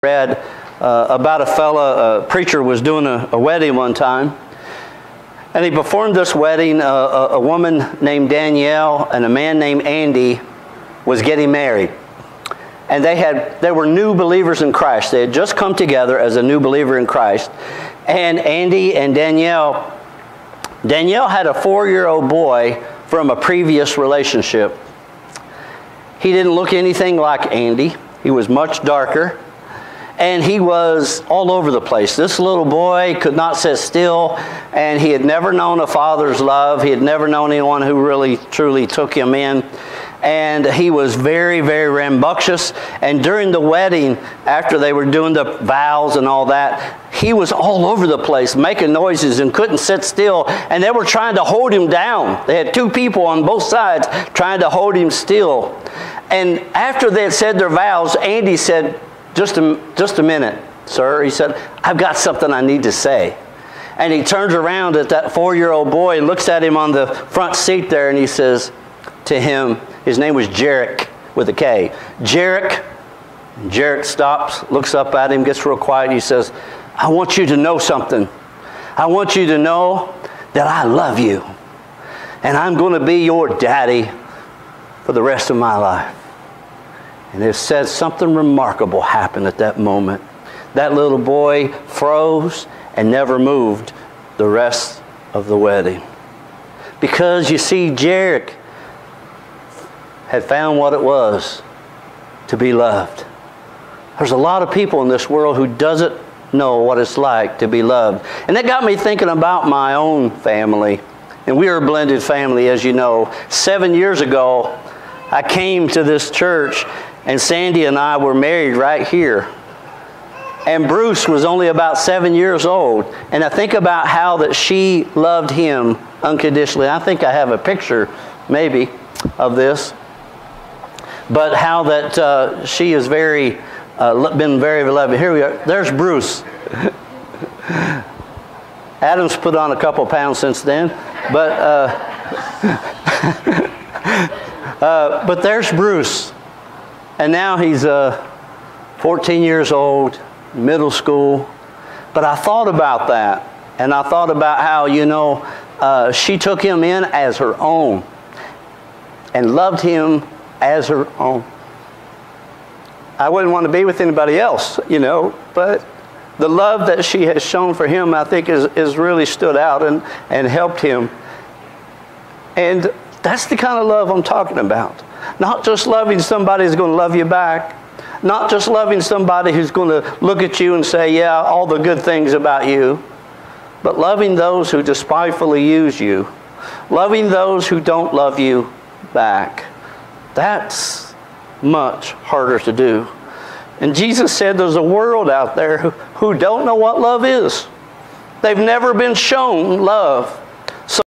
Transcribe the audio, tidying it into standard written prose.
read about a preacher was doing a wedding one time. And he performed this wedding. A woman named Danielle and a man named Andy was getting married. And they were new believers in Christ. They had just come together as a new believer in Christ. And Andy and Danielle had a 4-year-old boy from a previous relationship. He didn't look anything like Andy. He was much darker. And he was all over the place. This little boy could not sit still, and he had never known a father's love. He had never known anyone who really, truly took him in. And he was very, very rambunctious. And during the wedding, after they were doing the vows and all that, he was all over the place, making noises and couldn't sit still. And they were trying to hold him down. They had 2 people on both sides trying to hold him still. And after they had said their vows, Andy said, Just a minute, sir. He said, I've got something I need to say. And he turns around at that 4-year-old boy and looks at him on the front seat there, and he says to him, his name was Jarek with a K. Jarek stops, looks up at him, gets real quiet. He says, I want you to know something. I want you to know that I love you. And I'm going to be your daddy for the rest of my life. And it says something remarkable happened at that moment. That little boy froze and never moved the rest of the wedding. Because you see, Jarek had found what it was to be loved. There's a lot of people in this world who doesn't know what it's like to be loved. And that got me thinking about my own family. And we are a blended family, as you know. 7 years ago, I came to this church, and Sandy and I were married right here. And Bruce was only about 7 years old. And I think about how that she loved him unconditionally. I think I have a picture, maybe, of this. But how that she has been very loving. Here we are. There's Bruce. Adam's put on a couple pounds since then. But there's Bruce. And now he's 14 years old, middle school. But I thought about that. And I thought about how, she took him in as her own. And loved him as her own. I wouldn't want to be with anybody else, But the love that she has shown for him, I think, is really stood out and helped him. And that's the kind of love I'm talking about. Not just loving somebody who's going to love you back. Not just loving somebody who's going to look at you and say, yeah, all the good things about you. But loving those who despitefully use you. Loving those who don't love you back. That's much harder to do. And Jesus said there's a world out there who don't know what love is. They've never been shown love.